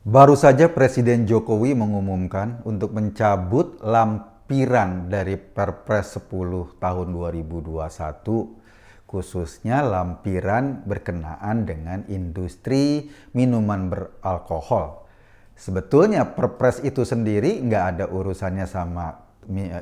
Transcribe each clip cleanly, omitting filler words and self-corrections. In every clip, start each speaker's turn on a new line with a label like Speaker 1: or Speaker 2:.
Speaker 1: Baru saja Presiden Jokowi mengumumkan untuk mencabut lampiran dari Perpres 10 tahun 2021, khususnya lampiran berkenaan dengan industri minuman beralkohol. Sebetulnya Perpres itu sendiri nggak ada urusannya sama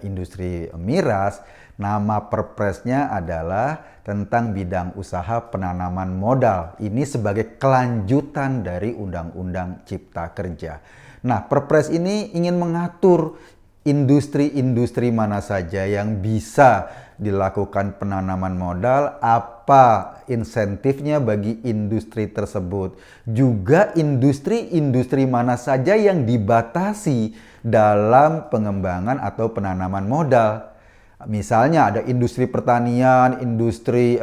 Speaker 1: industri miras. Nama Perpresnya adalah tentang bidang usaha penanaman modal. Ini sebagai kelanjutan dari Undang-Undang Cipta Kerja. Nah, Perpres ini ingin mengatur industri-industri mana saja yang bisa dilakukan penanaman modal, apa insentifnya bagi industri tersebut. Juga industri-industri mana saja yang dibatasi dalam pengembangan atau penanaman modal. Misalnya ada industri pertanian, industri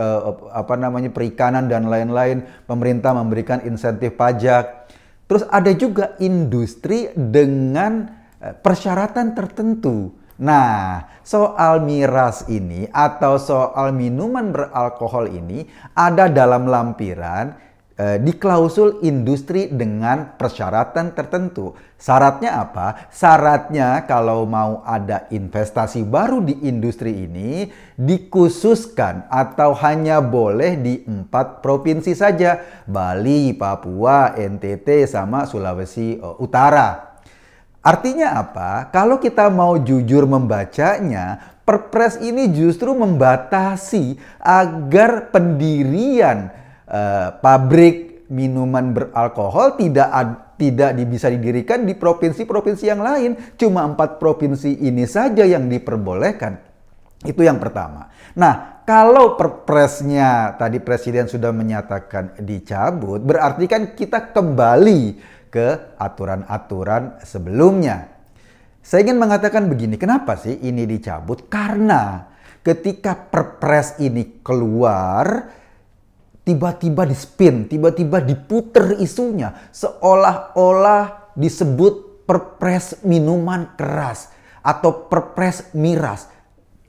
Speaker 1: perikanan dan lain-lain, pemerintah memberikan insentif pajak. Terus ada juga industri dengan persyaratan tertentu. Nah, soal miras ini atau soal minuman beralkohol ini ada dalam lampiran di klausul industri dengan persyaratan tertentu. Syaratnya apa? Syaratnya kalau mau ada investasi baru di industri ini dikhususkan atau hanya boleh di 4 provinsi saja. Bali, Papua, NTT, sama Sulawesi Utara. Artinya apa? Kalau kita mau jujur membacanya, Perpres ini justru membatasi agar pendirian pabrik minuman beralkohol tidak bisa didirikan di provinsi-provinsi yang lain. Cuma 4 provinsi ini saja yang diperbolehkan. Itu yang pertama. Nah, kalau Perpresnya tadi Presiden sudah menyatakan dicabut, berarti kan kita kembali ke aturan-aturan sebelumnya. Saya ingin mengatakan begini, kenapa sih ini dicabut? Karena ketika Perpres ini keluar, tiba-tiba di-spin, tiba-tiba diputer isunya, seolah-olah disebut Perpres minuman keras atau Perpres miras.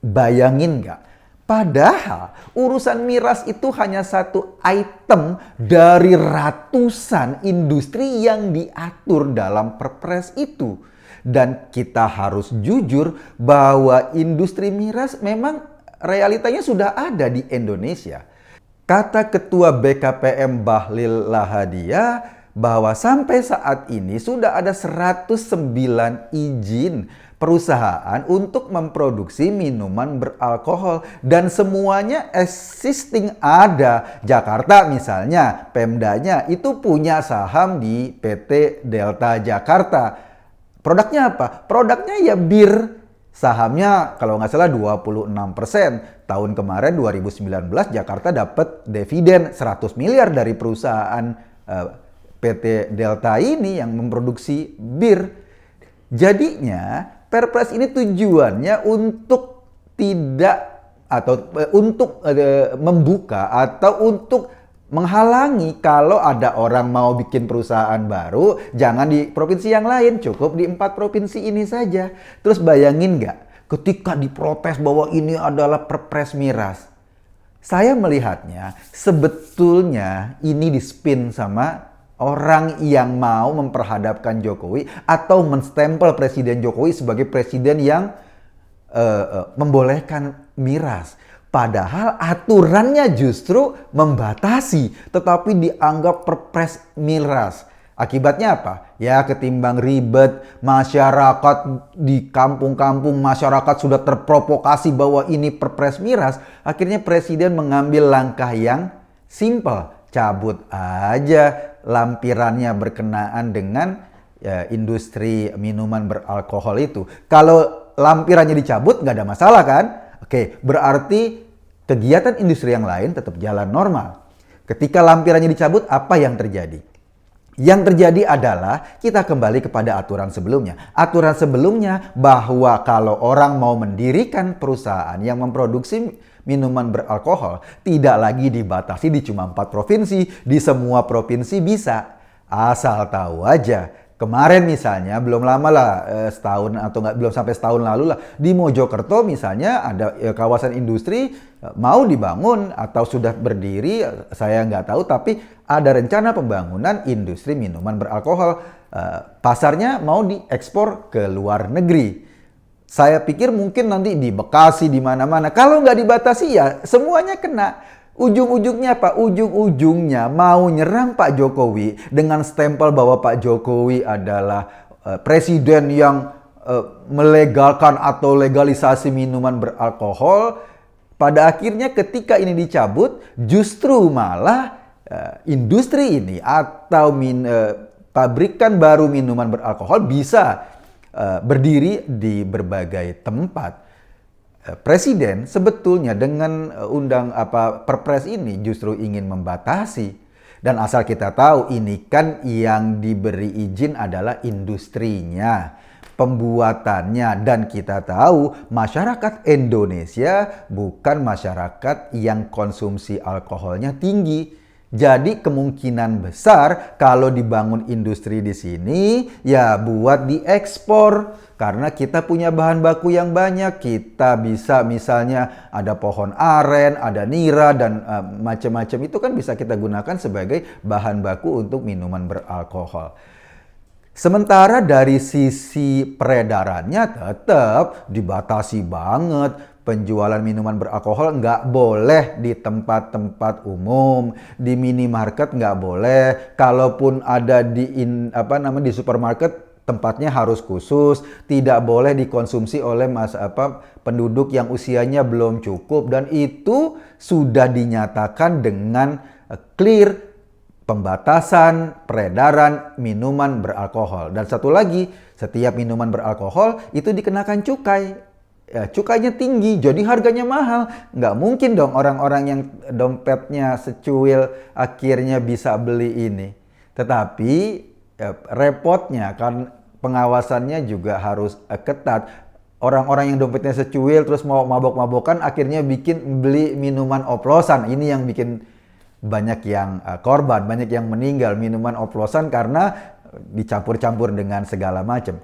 Speaker 1: Bayangin nggak? Padahal urusan miras itu hanya satu item dari ratusan industri yang diatur dalam Perpres itu. Dan kita harus jujur bahwa industri miras memang realitanya sudah ada di Indonesia. Kata Ketua BKPM Bahlil Lahadalia bahwa sampai saat ini sudah ada 109 izin perusahaan untuk memproduksi minuman beralkohol dan semuanya existing ada. Jakarta misalnya, Pemdanya itu punya saham di PT Delta Jakarta. Produknya apa? Produknya ya bir. Sahamnya kalau nggak salah 26%. Tahun kemarin 2019 Jakarta dapat dividen 100 miliar dari perusahaan PT Delta ini yang memproduksi bir. Jadinya Perpres ini tujuannya untuk tidak atau untuk membuka atau untuk menghalangi kalau ada orang mau bikin perusahaan baru, jangan di provinsi yang lain, cukup di 4 provinsi ini saja. Terus bayangin nggak, ketika diprotes bahwa ini adalah Perpres miras. Saya melihatnya sebetulnya ini di-spin sama orang yang mau memperhadapkan Jokowi atau menstempel Presiden Jokowi sebagai presiden yang membolehkan miras. Padahal aturannya justru membatasi, tetapi dianggap Perpres miras. Akibatnya apa? Ya ketimbang ribet, masyarakat di kampung-kampung, masyarakat sudah terprovokasi bahwa ini Perpres miras. Akhirnya Presiden mengambil langkah yang simpel. Cabut aja lampirannya berkenaan dengan industri minuman beralkohol itu. Kalau lampirannya dicabut nggak ada masalah kan? Oke, berarti kegiatan industri yang lain tetap jalan normal. Ketika lampirannya dicabut, apa yang terjadi? Yang terjadi adalah kita kembali kepada aturan sebelumnya. Aturan sebelumnya bahwa kalau orang mau mendirikan perusahaan yang memproduksi minuman beralkohol, tidak lagi dibatasi di cuma 4 provinsi, di semua provinsi bisa. Asal tahu aja. Kemarin misalnya, belum lama lah, setahun atau nggak belum sampai setahun lalu lah, di Mojokerto misalnya ada kawasan industri mau dibangun atau sudah berdiri, saya nggak tahu, tapi ada rencana pembangunan industri minuman beralkohol. pasarnya mau diekspor ke luar negeri. Saya pikir mungkin nanti di Bekasi, di mana-mana. Kalau nggak dibatasi ya semuanya kena. Ujung-ujungnya apa? Ujung-ujungnya mau nyerang Pak Jokowi dengan stempel bahwa Pak Jokowi adalah presiden yang melegalkan atau legalisasi minuman beralkohol. Pada akhirnya ketika ini dicabut, justru malah industri ini atau pabrikan baru minuman beralkohol bisa berdiri di berbagai tempat. Presiden sebetulnya dengan Perpres ini justru ingin membatasi. Dan asal kita tahu ini kan yang diberi izin adalah industrinya, pembuatannya, dan kita tahu masyarakat Indonesia bukan masyarakat yang konsumsi alkoholnya tinggi. Jadi kemungkinan besar kalau dibangun industri di sini ya buat diekspor. Karena kita punya bahan baku yang banyak, kita bisa misalnya ada pohon aren, ada nira, dan macam-macam itu kan bisa kita gunakan sebagai bahan baku untuk minuman beralkohol. Sementara dari sisi peredarannya tetap dibatasi banget. Penjualan minuman beralkohol nggak boleh di tempat-tempat umum, di minimarket nggak boleh. Kalaupun ada di supermarket, tempatnya harus khusus, tidak boleh dikonsumsi oleh penduduk yang usianya belum cukup, dan itu sudah dinyatakan dengan clear pembatasan peredaran minuman beralkohol. Dan satu lagi, setiap minuman beralkohol itu dikenakan cukai. Ya, cukainya tinggi, jadi harganya mahal. Nggak mungkin dong orang-orang yang dompetnya secuil akhirnya bisa beli ini. Tetapi repotnya kan pengawasannya juga harus ketat. Orang-orang yang dompetnya secuil terus mau mabok-mabokan akhirnya beli minuman oplosan. Ini yang bikin banyak yang korban, banyak yang meninggal minuman oplosan karena dicampur-campur dengan segala macam.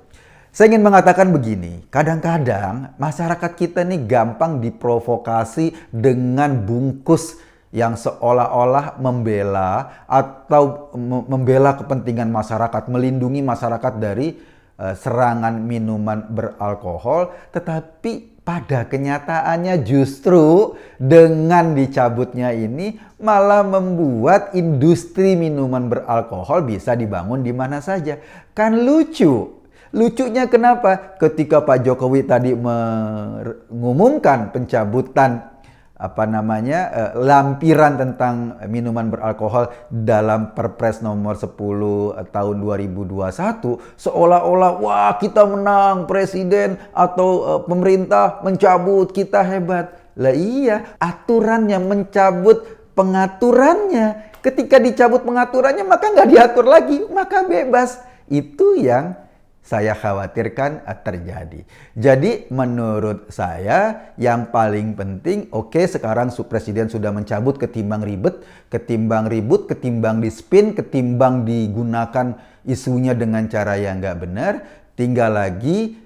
Speaker 1: Saya ingin mengatakan begini, kadang-kadang masyarakat kita nih gampang diprovokasi dengan bungkus yang seolah-olah membela atau membela kepentingan masyarakat, melindungi masyarakat dari serangan minuman beralkohol, tetapi pada kenyataannya justru dengan dicabutnya ini malah membuat industri minuman beralkohol bisa dibangun di mana saja. Kan lucu. Lucunya kenapa? Ketika Pak Jokowi tadi mengumumkan pencabutan lampiran tentang minuman beralkohol dalam Perpres nomor 10 tahun 2021, seolah-olah wah kita menang, presiden atau pemerintah mencabut, kita hebat. Lah iya, aturannya mencabut pengaturannya. Ketika dicabut pengaturannya maka nggak diatur lagi, maka bebas. Itu yang saya khawatirkan terjadi. Jadi menurut saya yang paling penting, oke, sekarang presiden sudah mencabut, ketimbang ribut, ketimbang dispin, ketimbang digunakan isunya dengan cara yang nggak benar, tinggal lagi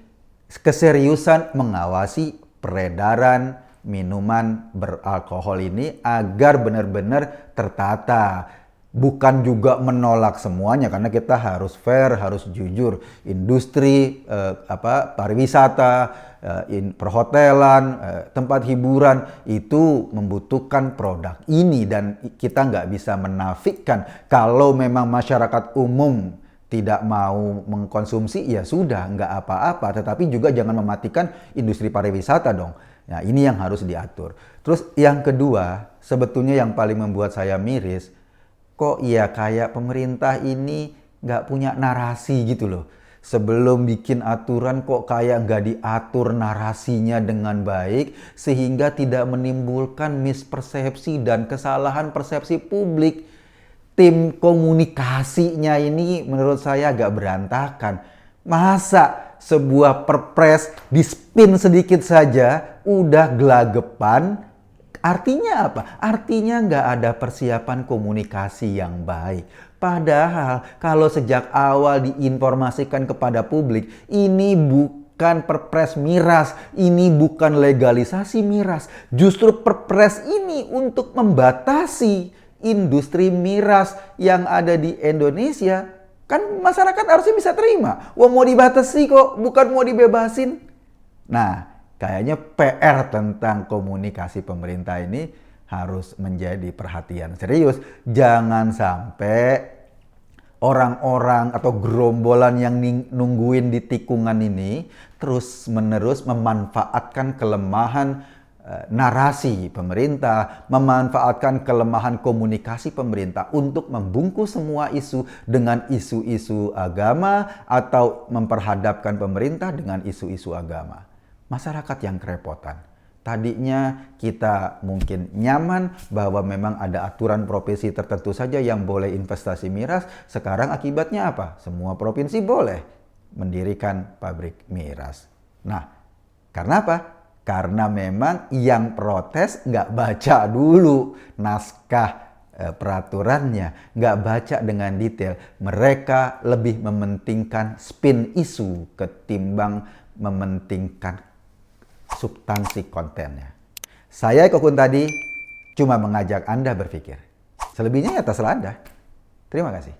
Speaker 1: keseriusan mengawasi peredaran minuman beralkohol ini agar benar-benar tertata. Bukan juga menolak semuanya, karena kita harus fair, harus jujur. Industri pariwisata, perhotelan, tempat hiburan itu membutuhkan produk ini, dan kita nggak bisa menafikan kalau memang masyarakat umum tidak mau mengkonsumsi, ya sudah, nggak apa-apa. Tetapi juga jangan mematikan industri pariwisata dong. Nah, ini yang harus diatur. Terus yang kedua, sebetulnya yang paling membuat saya miris, kok ya kayak pemerintah ini nggak punya narasi gitu loh. Sebelum bikin aturan kok kayak nggak diatur narasinya dengan baik, sehingga tidak menimbulkan mispersepsi dan kesalahan persepsi publik. Tim komunikasinya ini menurut saya agak berantakan. Masa sebuah perpres dispin sedikit saja udah gelagapan? Artinya apa? Artinya nggak ada persiapan komunikasi yang baik. Padahal kalau sejak awal diinformasikan kepada publik, ini bukan perpres miras, ini bukan legalisasi miras. Justru perpres ini untuk membatasi industri miras yang ada di Indonesia. Kan masyarakat harusnya bisa terima. Wah, mau dibatasi kok, bukan mau dibebasin. Nah, kayaknya PR tentang komunikasi pemerintah ini harus menjadi perhatian serius. Jangan sampai orang-orang atau gerombolan yang nungguin di tikungan ini terus-menerus memanfaatkan kelemahan narasi pemerintah, memanfaatkan kelemahan komunikasi pemerintah untuk membungkus semua isu dengan isu-isu agama atau memperhadapkan pemerintah dengan isu-isu agama. Masyarakat yang kerepotan. Tadinya kita mungkin nyaman bahwa memang ada aturan provinsi tertentu saja yang boleh investasi miras. Sekarang akibatnya apa? Semua provinsi boleh mendirikan pabrik miras. Nah, karena apa? Karena memang yang protes nggak baca dulu naskah peraturannya, nggak baca dengan detail. Mereka lebih mementingkan spin isu ketimbang mementingkan substansi kontennya. Saya Eko Kuntadi cuma mengajak Anda berpikir. Selebihnya ya terserah Anda. Terima kasih.